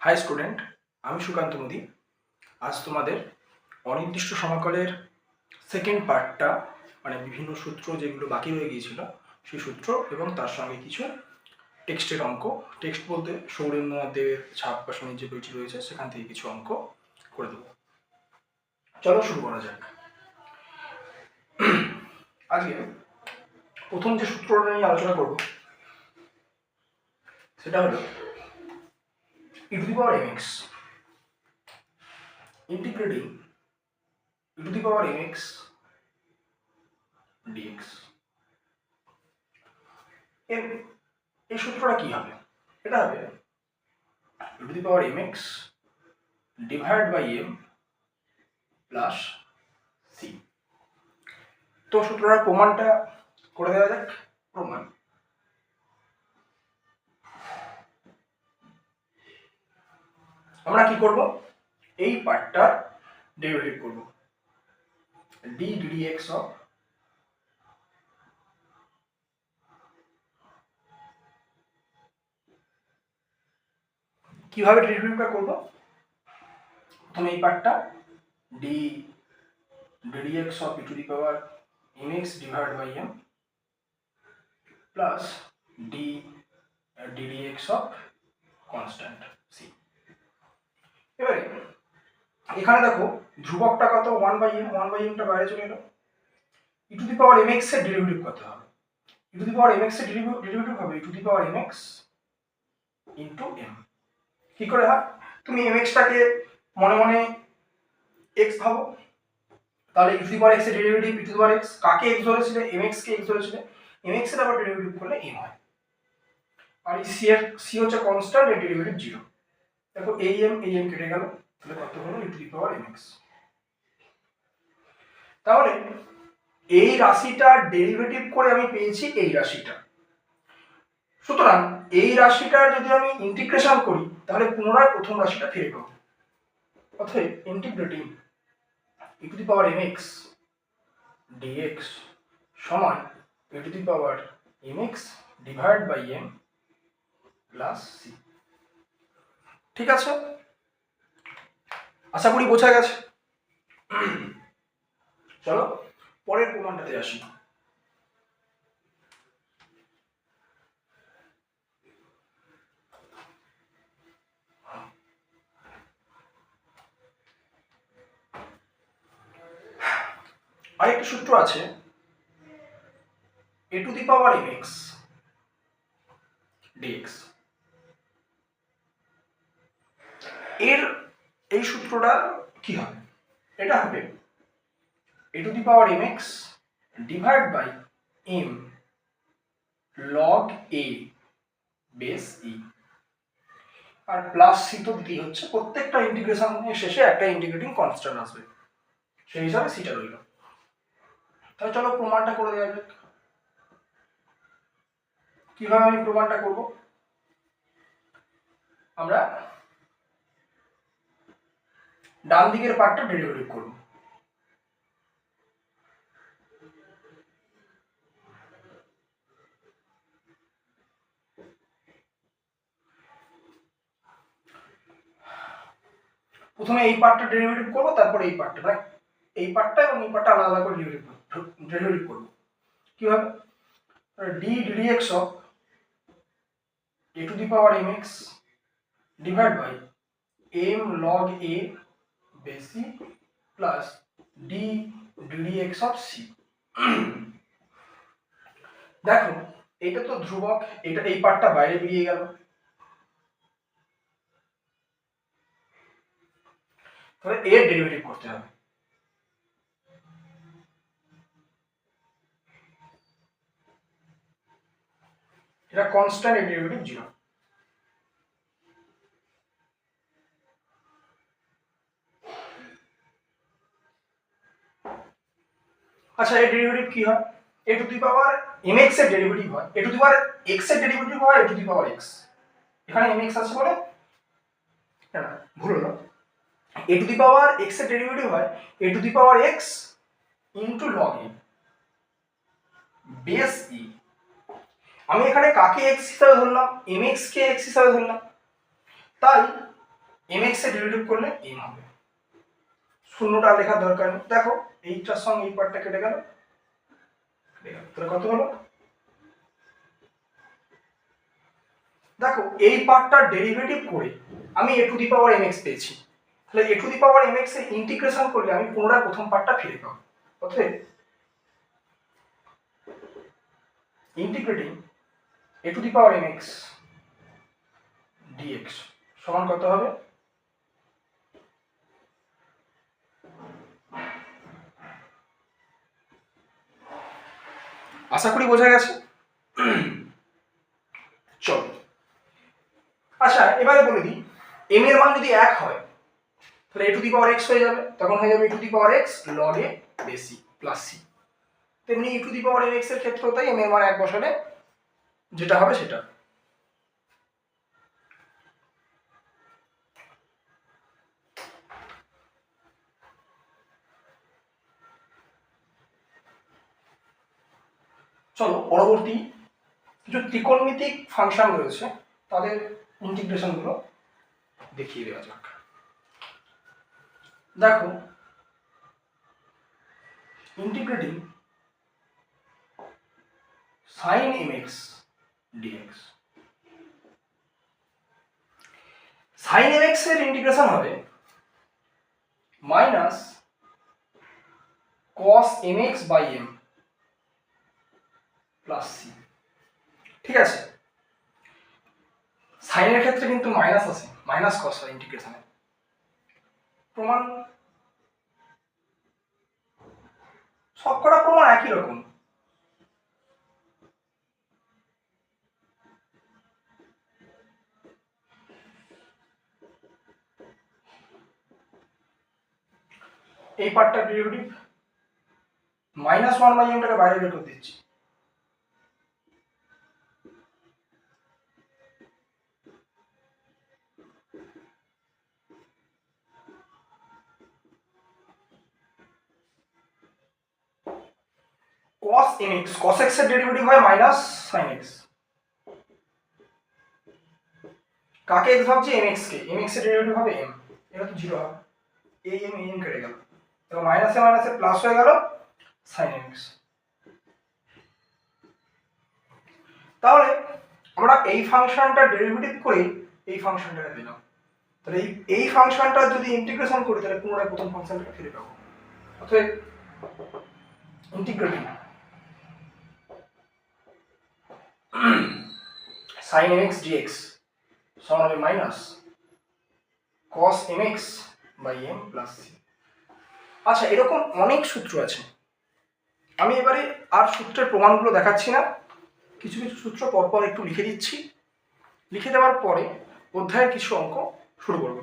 High student, আমি সুকান্ত মোদী। আজ তোমাদের অনির্দিষ্ট সমাকলের সেকেন্ড পার্টটা, মানে বিভিন্ন সূত্র যেগুলো বাকি রয়ে গিয়েছিল সেই সূত্র এবং তার সঙ্গে কিছু টেক্সটের অঙ্ক, টেক্সট বলতে সৌরেন্দ্রনাথ দেবের ছাপ প্রকাশনীর যে বইটি রয়েছে সেখান থেকে কিছু অঙ্ক করে দেবো। চলো শুরু করা যাক। আজকে প্রথম যে সূত্রটা নিয়ে আলোচনা করব সেটা হলো e⁻mx ইন্টিগ্রেটিং e⁻mx dx। এই সূত্রটা কি হবে? এটা হবে e⁻mx divide by m plus c। তো সূত্রটার প্রমাণটা করে দেওয়া যাক। প্রমাণ: আমরা কি করব? এই পার্টটার ডেরিভেটিভ করব, d dx অফ কিভাবে ডেরিভেটিভটা করব? প্রথমে এই পার্টটা d dx of e⁻mx divide by m plus d dx of constant c। এবারে এখানে দেখো ধ্রুবকটা কত? 1/m, 1/mটা বাইরে চলে এলো। e⁻mx এর ডেরিভেটিভ কত হবে? e⁻mx এর ডেরিভেটিভ হবে e⁻mx ইনটু m। কি করে হয়? তুমি mx টাকে মনে মনে x ভাবো, তাহলে e⁻x এর ডেরিভেটিভ e⁻x কাকে x ধরেছিলে? mx কে x ধরেছিলে, mx এর আবার ডেরিভেটিভ করলে m হয়। আর এই c হচ্ছে কনস্ট্যান্ট, এর ডেরিভেটিভ 0। দেখো এই m কেটে গেল, তাহলে কত হলো e⁻mx। তাহলে এই রাশিটার ডেরিভেটিভ করে আমি পেয়েছি এই রাশিটা। সুতরাং এই রাশিটার যদি আমি ইন্টিগ্রেশন করি তাহলে পুনরায় প্রথম রাশিটা ফিরে পাবো। অতএব ইন্টিগ্রেটিং e⁻mx dx সমান e⁻mx divide by m plus c। ঠিক আছে, আশা করি বোঝা গেছে। চলো পরের প্রমাণটাতে আসি। আরেকটি সূত্র আছে a⁻mx dx। এই সূত্রটা কি হবে? এটা হবে a⁻mx divide by m log a base e। আর প্লাস c তো দিতেই হচ্ছে, প্রত্যেকটা ইন্টিগ্রেশনের শেষে একটা ইন্টিগ্রেটিং কনস্ট্যান্ট আসবে, সেই হিসাবে সিটা রইল। তাহলে চলো প্রমাণটা করে দেওয়া যাক। কিভাবে আমি প্রমাণটা করব? আমরা ডান দিকের পার্টটা ডেরিভেটিভ করব। প্রথমে এই পার্টটা ডেরিভেটিভ করব, তারপর এই পার্টটা, মানে এই পার্টটা এবং এই পার্টটা আলাদা করে ডেরিভেটিভ করব। কিভাবে? d dx of a⁻mx divide by m log a base c plus d dx of c। দেখো এটা তো ধ্রুবক, এটা এই পার্টটা বাইরে বেরিয়ে গেল, তাহলে এর ডেরিভেটিভ করতে হবে। এটা কনস্ট্যান্ট, এর ডেরিভেটিভ 0। আচ্ছা এর ডেরিভেটিভ কি হয়? a⁻mx এর ডেরিভেটিভ হয় a⁻x এর ডেরিভেটিভ হয় a⁻x। এখানে mx আছে বলে না, ভুল হলো। a⁻x এর ডেরিভেটিভ হয় a⁻x into log a base e। আমি এখানে কাকে x হিসাবে ধরলাম? mx কে x হিসাবে ধরলাম। তাই mx এর ডেরিভেটিভ করলে m হবে। শূন্যটা লেখার দরকার নেই। দেখো এইটার সঙ্গে এই পার্টটা কেটে গেল, তাহলে কত হলো? দেখো এই পার্টটার ডেরিভেটিভ করে আমি a two the power mx পেয়েছি, তাহলে a two the power mx এর ইন্টিগ্রেশন করলে আমি পুনরায় প্রথম পার্টটা ফিরে পাবো। অতএব integrating a two the power mx dx সমান কত হবে? আশা করি বোঝা গেছে। চলো আচ্ছা এবারে বলে দিই, m এর মান যদি 1 হয় তাহলে a two the power x হয়ে যাবে, তখন হয়ে যাবে a two the power x log a বেশি প্লাস c। তেমনি e to the power mx এর ক্ষেত্রেও তাই, m এর মান 1 বসালে যেটা হবে সেটা। চলো পরবর্তী কিছু ত্রিকোণমিতিক ফাংশন রয়েছে তাদের ইন্টিগ্রেশন গুলো দেখিয়ে দেওয়া যাক। দেখো integrating sin mx dx, sin mx এর ইন্টিগ্রেশন হবে minus cos mx by m plus c। ঠিক আছে, সাইনের ক্ষেত্রে কিন্তু মাইনাস আছে, মাইনাস কস হয় ইন্টিগ্রেশনে। প্রমাণ সবকটা প্রমাণ একই রকম। এই পার্টটার ডেরিভেটিভ মাইনাস 1 বাই m টাকে বাইরে বের করে দিচ্ছি, cos mx, cos x এর ডেরিভেটিভ হয় মাইনাস sin x। কাকে x ভাবছি? mx কে। mx এর ডেরিভেটিভ হবে m, এটা তো 0 হবে, এই m এই m কেটে গেল, এবং মাইনাসে মাইনাসে প্লাস হয়ে গেল sin mx। তাহলে আমরা এই ফাংশনটা ডেরিভেটিভ করে এই ফাংশনটাকে পেলাম, তাহলে এই ফাংশনটা যদি ইন্টিগ্রেশন করি তাহলে পুনরায় প্রথম ফাংশনটাকে ফিরে পাবো। অতএব ইন্টিগ্রেটিং sin mx dx সমান হবে minus cos mx by m plus c। আচ্ছা এরকম অনেক সূত্র আছে, আমি এবারে আর সূত্রের প্রমাণগুলো দেখাচ্ছি না, কিছু কিছু সূত্র পরপর একটু লিখে দিচ্ছি, লিখে দেওয়ার পরে অধ্যায়ের কিছু অঙ্ক শুরু করব।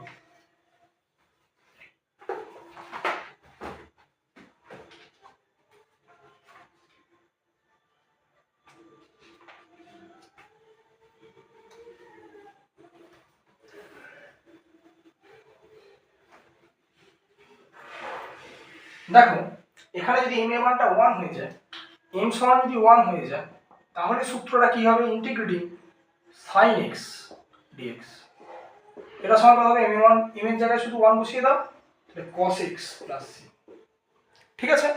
দেখো এখানে যদি m এর মানটা 1 হয়ে যায়, m সমান যদি 1 হয়ে যায়, তাহলে সূত্রটা কি হবে? ইন্টিগ্রেটিং sin x dx, এটা সমান কত হবে? m এর জায়গায় শুধু 1 বসিয়ে দাও, তাহলে cos x প্লাস c। ঠিক আছে,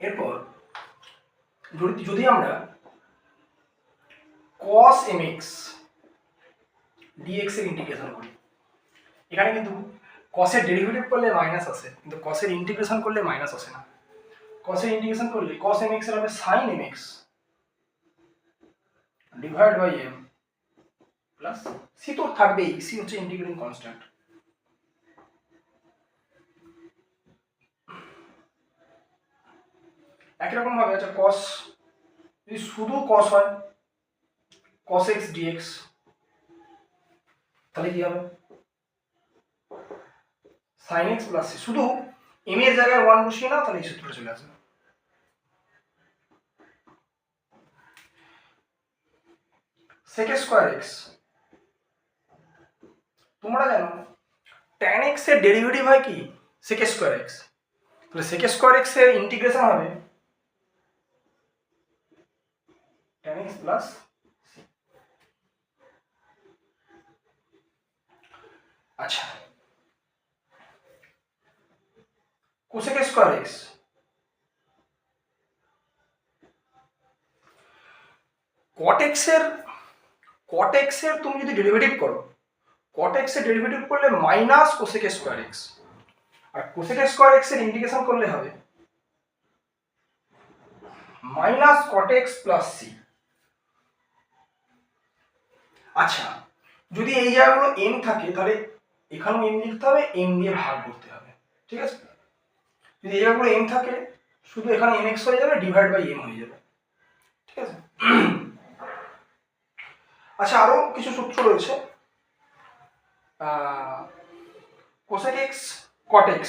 এরপর যদি আমরা cos mx dx এর ইন্টিগ্রেশন করি, এখানে কিন্তু cos এর ডেরিভেটিভ করলে মাইনাস আসে, কিন্তু cos এর ইন্টিগ্রেশন করলে মাইনাস আসে না। cos এর ইন্টিগ্রেশন করলে cos mx এর হবে sin mx divide by m plus c, তো থাকবেই, c হচ্ছে ইন্টিগ্রেটিং কনস্ট্যান্ট। একই রকম ভাবে আচ্ছা cos যদি শুধু cos হয় cos x dx, তাহলে কি হবে? sin x প্লাস c, শুধু m এর জায়গায় 1 বসিয়ে নাও, তাহলে এই সূত্রটা চলে আসবে। sec স্কয়ার x, তোমরা জানো tan x এর ডেরিভেটিভ হয় কি? sec স্কোয়ার এক্স, তাহলে sec স্কোয়ার এক্স এর ইন্টিগ্রেশন হবে tan x প্লাস c। আচ্ছা cosec square x, cot x এর তুমি যদি ডেরিভেটিভ করো, cot x এর ডেরিভেটিভ করলে মাইনাস cosec স্কোয়ার এক্স, আর cosec স্কোয়ার এক্স এর ইন্টিগ্রেশন করলে হবে minus cot x plus c। আচ্ছা যদি এই জায়গাগুলো m থাকে তাহলে এখানেও m লিখতে হবে, m দিয়ে ভাগ করতে হবে, ঠিক আছে? যদি এই জায়গাগুলো m থাকে শুধু এখানে mx হয়ে যাবে, ডিভাইড বাই m হয়ে যাবে, ঠিক আছে? আচ্ছা আরো কিছু সূত্র রয়েছে, cosec x cot x,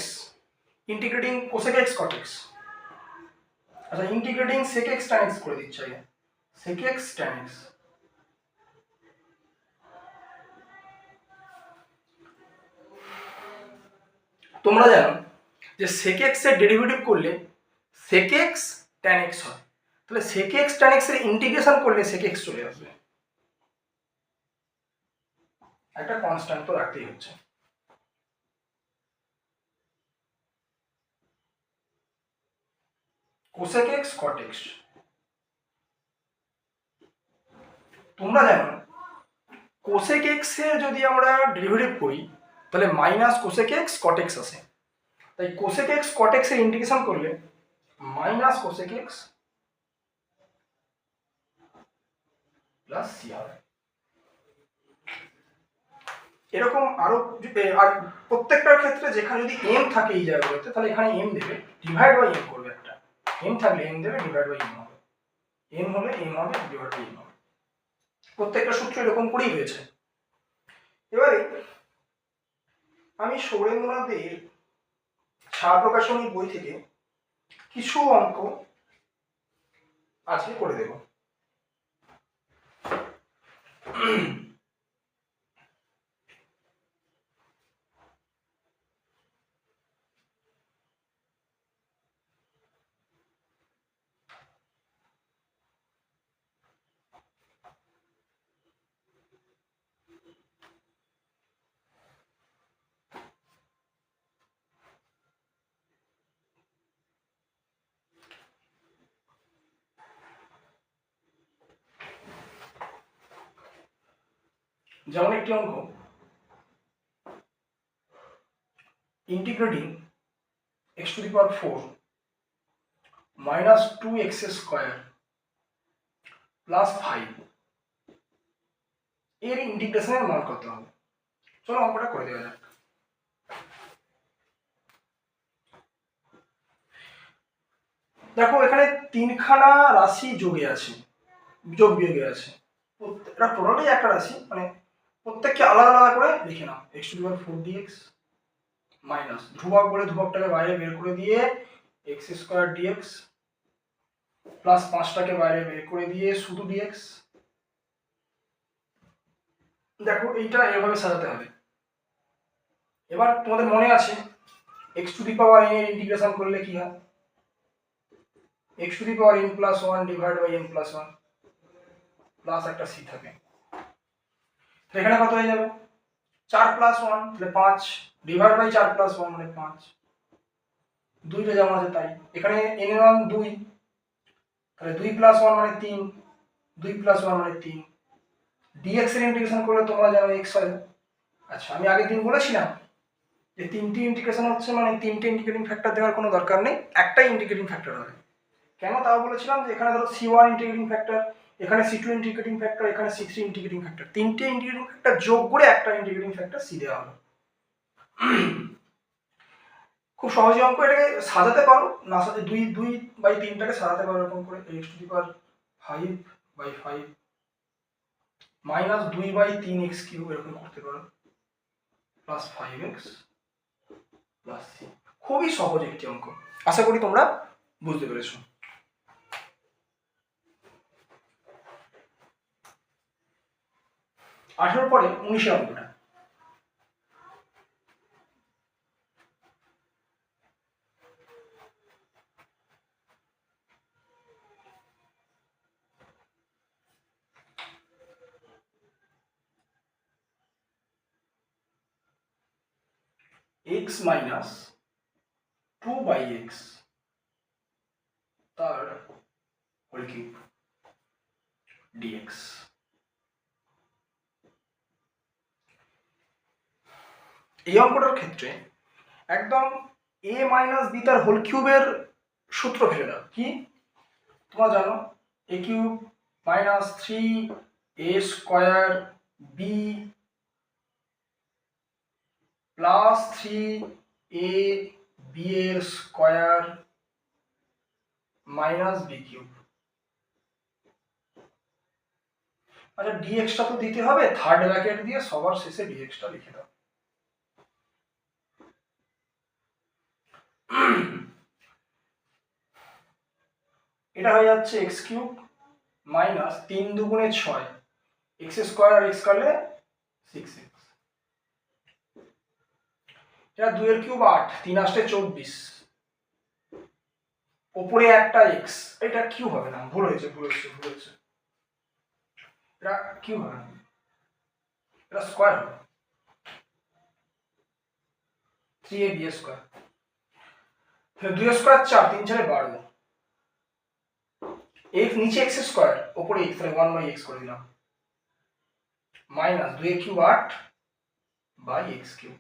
integrating cosec x cot x। আচ্ছা integrating sec x tan x করে দিচ্ছি আগে, sec x tan x। তোমরা জানো যে sec x এর ডেরিভেটিভ করলে sec x tan x হয়, তাহলে sec x tan x এর ইন্টিগ্রেশন করলে sec x চলে আসবে, একটা কনস্ট্যান্ট তো রাখতেই হচ্ছে। cosec x cot x, তোমরা জানো cosec x এর যদি আমরা ডেরিভেটিভ করি তাহলে minus cosec x cot x আসে, তাই cosec x cot x এর ইন্টিগ্রেশন করলে minus cosec x plus c হবে। এরকম আরো আর প্রত্যেকটার ক্ষেত্রে যেখানে যদি m থাকে এই জায়গাগুলোতে তাহলে এখানে m দেবে, ডিভাইড বাই m করবে, একটা m থাকলে m দেবে, ডিভাইড বাই m হবে, m হলে m হবে, ডিভাইড বাই m হবে। প্রত্যেকটা সূত্র এরকম করেই হয়েছে। এবারে আমি সৌরেন্দ্রনাথের ছায়া প্রকাশনী বই থেকে কিছু অঙ্ক আজকে করে দেব। যেমন একটি অঙ্ক, integrating x to the power 4 minus 2x square plus 5 এর ইন্টিগ্রেশনের মান কত হবে? চলো অঙ্কটা করে দেওয়া যাক। দেখো এখানে তিনখানা রাশি যোগে আছে, যোগ বিয়োগে আছে, এটা টোটালি একটা রাশি, মানে প্রত্যেককে আলাদা আলাদা করে লিখে নাও। x to the power 4 dx minus ধ্রুবক বলে ধ্রুবকটাকে বাইরে বের করে দিয়ে x স্কোয়ার dx প্লাস 5টাকে বাইরে বের করে দিয়ে শুধু dx। দেখো এইটা এভাবে সাজাতে হবে। এবার তোমাদের মনে আছে x to the power n এর ইন্টিগ্রেশন করলে কি হয়? x to the power n plus 1 divide by n plus 1 plus একটা c থাকে, তো এখানে কত হয়ে যাবে? 4 প্লাস 1 তাহলে 5 ডিভাইড বাই 4 প্লাস 1 মানে 5, 2টা যেমন আছে তাই। এখানে n এর মান 2, তাহলে 2 প্লাস 1 মানে 3, 2 প্লাস 1 মানে 3। dx এর ইন্টিগ্রেশন করলে তোমরা জানো x হয়। আচ্ছা আমি আগের দিন বলেছিলাম যে তিনটি ইন্টিগ্রেশন হচ্ছে মানে তিনটে ইন্টিগ্রেটিং ফ্যাক্টর দেওয়ার কোনো দরকার নেই, একটাই ইন্টিগ্রেটিং ফ্যাক্টর হবে। কেন তাও বলেছিলাম যে এখানে ধরো c1 ইন্টিগ্রেটিং ফ্যাক্টর, এখানে c2 ইন্টিগ্রেটিং ফ্যাক্টর, এখানে c3 ইন্টিগ্রেটিং ফ্যাক্টর, তিনটে ইন্টিগ্রেটিং ফ্যাক্টর যোগ করে একটা ইন্টিগ্রেটিং ফ্যাক্টর c দেওয়া হলো। খুব সহজে অঙ্ক, এটাকে সাজাতে পারো, না সাথে 2/3টাকে সাজাতে পারো এরকম করে, x to the power 5/5 minus 2/3x cube এরকম করতে পারো, প্লাস 5x প্লাস c। খুবই সহজ একটি অঙ্ক, আশা করি তোমরা বুঝতে পেরেছো। আঠেরোর পরে 19 অঙ্কটা, এক্স মাইনাস 2/x তার হোল কিউব ডিএক্স। এই অঙ্কটার ক্ষেত্রে একদম a মাইনাস বি তার হোল কিউবের সূত্র ফেলে দাও। কি তোমরা জানো? a cube minus 3a square b plus 3a b এর স্কোয়ার মাইনাস বি কিউব। আচ্ছা ডিএক্সটা তো দিতে হবে, থার্ড ব্র্যাকেট দিয়ে সবার শেষে ডিএক্সটা লিখে দাও। এটা হয়ে যাচ্ছে এক্স কিউব মাইনাস 3 দুগুণে 6 এক্স স্কোয়ার আর এক্স কাটলে 6x। এটা 2 এর কিউব 8, 3 আসলে 24, ওপরে একটা এক্স। এটা কিউব হবে না, ভুল হয়েছে। এটা কিউব হবে না, এটা স্কোয়ার হবে, 3ab স্কোয়ার। 2 স্কোয়ার 4, 3 4 12, এক্স নিচে এক্স স্কোয়ার ওপরে এক্স, তাহলে 1/x করে দিলাম, মাইনাস 2 এর কিউব 8/x কিউব।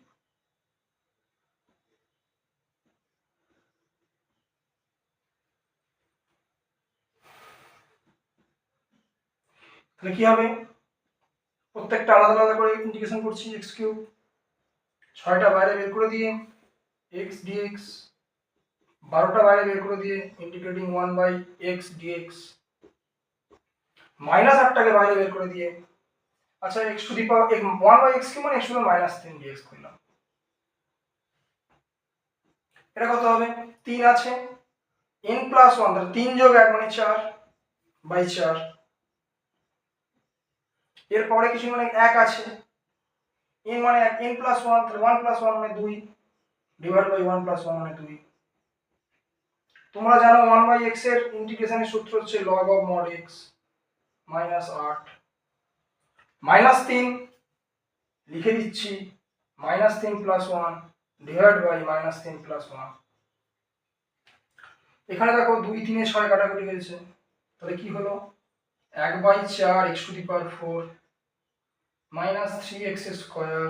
তাহলে কি হবে? প্রত্যেকটা আলাদা আলাদা করে ইন্টিগ্রেশন করছি। এক্স কিউব 6টা বাইরে বের করে দিয়ে এক্স ডিএক্স, 12টা বাইরে বের করে দিয়ে ইন্টিগ্রেটিং 1/x ডিএক্স, মাইনাস 8টাকে বাইরে বের করে দিয়ে, আচ্ছা x to the power 1/x কি মানে x to the minus 3 dx করলাম। এটা কত হবে? 3 আছে, n প্লাস 1, তাহলে 3 যোগ 1 মানে 4/4। এরপরে কিছু মানে 1 আছে, n মানে 1, n প্লাস 1, তাহলে 1 প্লাস 1 মানে 2 ডিভাইড বাই 1 প্লাস 1 মানে 2। তোমরা জানো 1/x এর ইন্টিগ্রেশনের সূত্র হচ্ছে log of mod x minus 8 minus 3 লিখে দিচ্ছি, minus 3 plus 1 divide by minus 3 plus 1। এখানে দেখো 2 3 এ 6 কাটাকুটি হয়েছে, তাহলে কি হলো? 1/4 x to the power 4 minus 3x square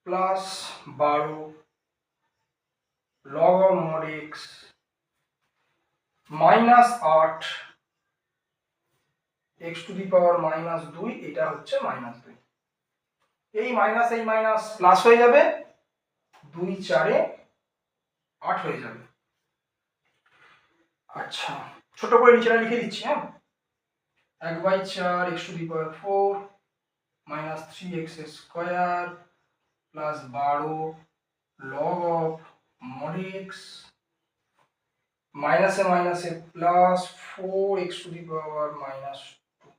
plus 12 log of mod x minus 8 x to the power minus 2, এটা হচ্ছে মাইনাস 2। এই মাইনাস প্লাস হয়ে যাবে, 2 4 এ 8 হয়ে যাবে। আচ্ছা ছোট করে নিচেটা লিখে দিচ্ছি। হ্যাঁ, 1/4 x to the power 4 minus 3x square plus 12 log of mod x মাইনাসে plus 4x two the power minus 2।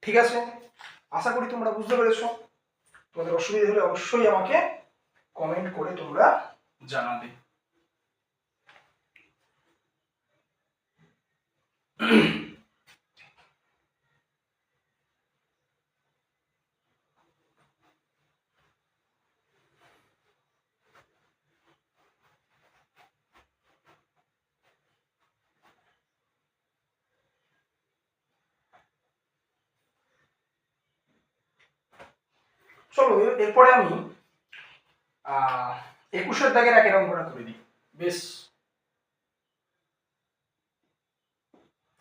ঠিক আছে, আশা করি তোমরা বুঝতে পেরেছো। তোমাদের অসুবিধা হলে অবশ্যই আমাকে কমেন্ট করে তোমরা জানাবে। চলো এরপরে আমি 21 দাগের একের অঙ্কটা করে দিই। বেশ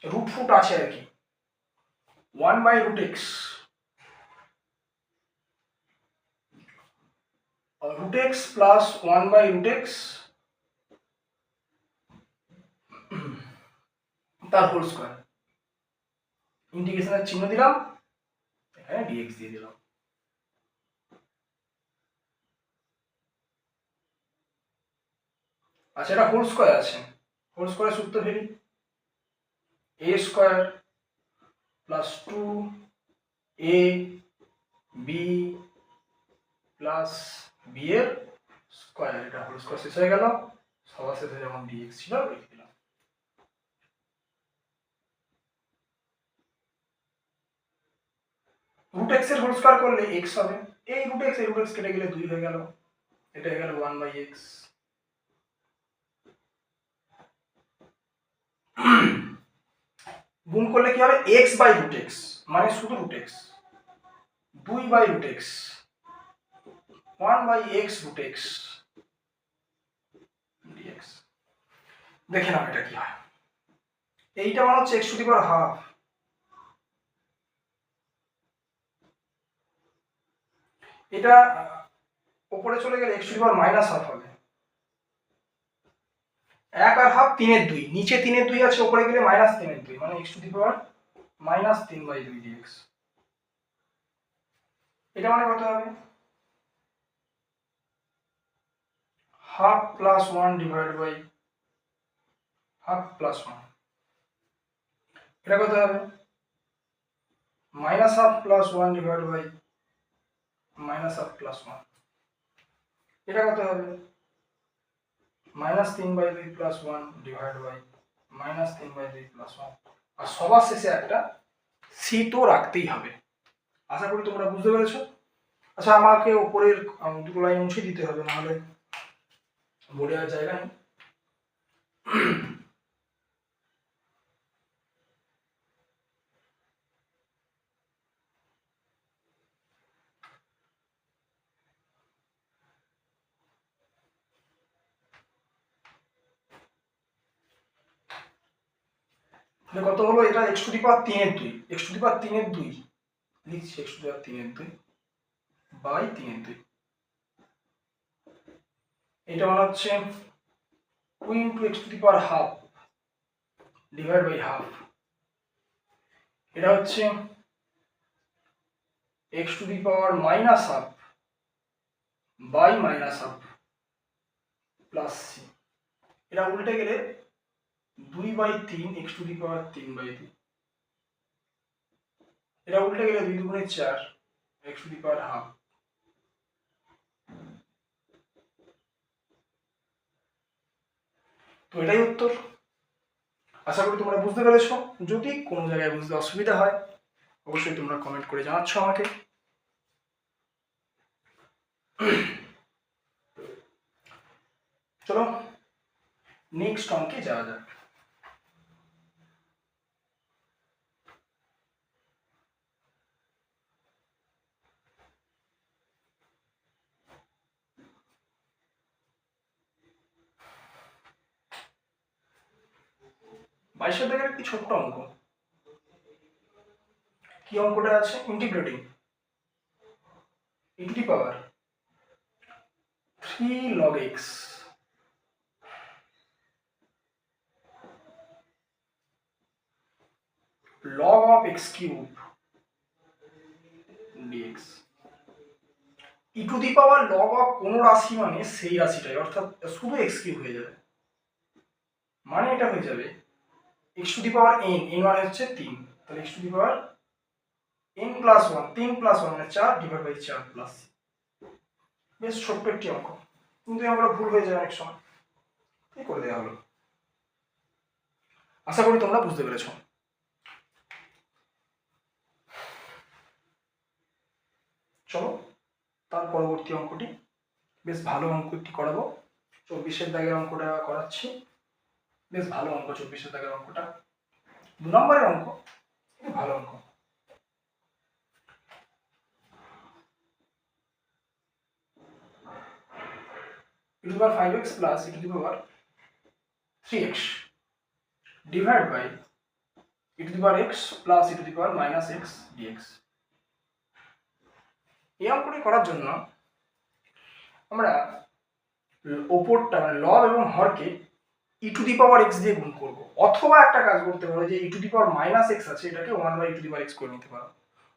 রুট ফুট আছে আর কি। 1/√x √x প্লাস 1/√x তার হোল স্কোয়ার, ইন্টিগ্রেশনের চিহ্ন দিলাম, এখানে dx দিয়ে দিলাম। আচ্ছা এটা হোল স্কোয়ার আছে, হোল স্কোয়ারের সূত্র ফেলি, a square plus 2ab plus b এর স্কোয়ার, এটা হোল স্কোয়ার শেষ হয়ে গেল, সবার শেষে যেমন dx ছিল লিখে দিলাম। √x এর হোল স্কোয়ার করলে x হবে, এই রুট এক্স কেটে গেলে 2 হয়ে গেল, এটা হয়ে গেল 1/x। গুণ করলে কি হবে x/√x, মানে শুধু root x, 2/√x, 1/x√x dx। দেখে নাও এটা কি হয়। এইটা মানে হচ্ছে x⁻², এটা উপরে চলে গেলে x⁻−½ হবে। 1 আর হাফ 3/2, নিচে 3/2 আছে, উপরে গেলে -3/2, মানে x⁻−3/2 dx। এটা মানে কত হবে? Half plus 1 divide by half plus 1। এটা কত হবে? -Half plus 1 divide by -half plus 1। এটা কত হবে? -3/2 প্লাস 1 ডিভাইড বাই -3/2 প্লাস 1। আর সবার শেষে একটা সি তো রাখতেই হবে। আশা করি তোমরা বুঝতে পেরেছো। আচ্ছা, আমাকে উপরের দুটো লাইন মুছে দিতে হবে, নাহলে বোর্ডে আর জায়গা নেই। কত হলো? এটা x⁻3/2, x⁻3/2 লিখছি, x⁻3/2 বাই 3/2। এটা মানে হচ্ছে 2 × x⁻½ ডিভাইড বাই হাফ। এটা হচ্ছে x⁻−½ by -half plus c। এটা উল্টে গেলে 2/3 x⁻3/2। এটা উল্টে গেলে 2 × 4 x⁻½ তো এটাই উত্তর। আশা করি তোমরা বুঝতে পেরেছো। যদি কোনো জায়গায় বুঝতে অসুবিধা হয় অবশ্যই তোমরা কমেন্ট করে জানাচ্ছ আমাকে। চলো নেক্সট অঙ্কে যাওয়া যাক। বাইশের দাগের একটি ছোট্ট অঙ্ক। কি অঙ্কটা আছে? Integrating e⁻3 log x log of x³ dx। e⁻log of কোনো রাশি মানে সেই রাশিটাই, অর্থাৎ শুধু x³ হয়ে যাবে, মানে এটা হয়ে যাবে x⁻n, n মানে হচ্ছে 3, তাহলে x⁻n+1, 3+1 মানে 4 ডিভাইড বাই 4 প্লাস। বেশ ছোট্ট একটি অঙ্ক, কিন্তু আমরা ভুল হয়ে যায় অনেক সময়, তাই করে দেওয়া হলো। আশা করি তোমরা বুঝতে পেরেছো। চলো তার পরবর্তী অঙ্কটি, বেশ ভালো অঙ্ক একটি করাবো। 24-এর দাগের অঙ্কটা করাচ্ছি। বেশ ভালো অঙ্ক 24-এর দাগের অঙ্কটা, 2 নম্বরের অঙ্ক, ভালো অঙ্ক। e⁻5x plus e⁻3x divide by e⁻x plus e⁻−x dx। এই অঙ্কটি করার জন্য আমরা ওপরটা মানে লব এবং হরকে e⁻x দিয়ে গুণ করব, অথবা একটা কাজ করতে পারো যে e⁻−x আছে এটাকে 1/e⁻x করে নিতে পারো,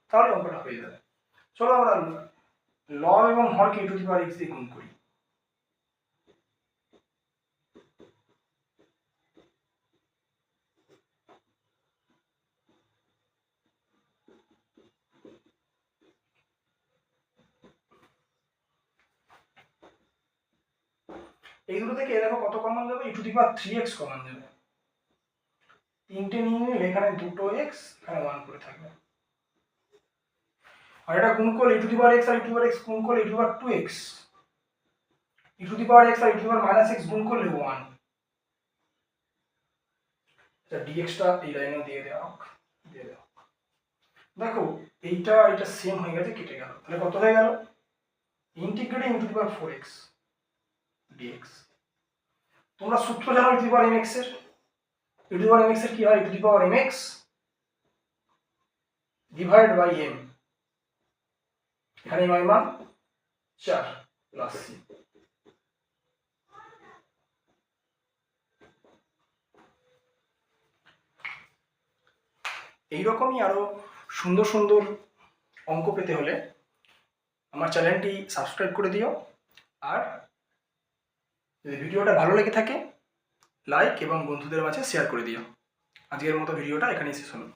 তাহলে অঙ্কটা হয়ে যাবে। চলো আমরা লব এবং হরকে e⁻x দিয়ে গুণ করি। এই দুটো থেকে দেখো কত কমন যাবে, e⁻3x কমন যাবে। 3টে নিয়ে নিলে এখানে দুটো x, এখানে 1 করে থাকবে। আর এটা গুণ করলে e to the power x আর e to the power x গুণ করলে e to the power 2x, e to the power x আর e to the power minus x গুণ করলে 1। আচ্ছা dx-টা এই লাইনেও দিয়ে দেওয়া হোক, দিয়ে দেওয়া হোক। দেখো এইটা এটা সেম হয়ে গেছে, কেটে গেল, তাহলে কত হয়ে গেল? Integrating e to the power 4x dx। তোমরা সূত্র জানো e to the power mx এর, e to the power mx এর কি হয়? e to the power mx divide by m, এখানে m মান 4 প্লাস c। এইরকমই আরো সুন্দর সুন্দর অঙ্ক পেতে হলে আমার চ্যানেলটি সাবস্ক্রাইব করে দিও, আর যদি ভিডিওটা ভালো লেগে থাকে লাইক এবং বন্ধুদের মাঝে শেয়ার করে দিও। আজকের মতো ভিডিওটা এখানেই শেষ হলো।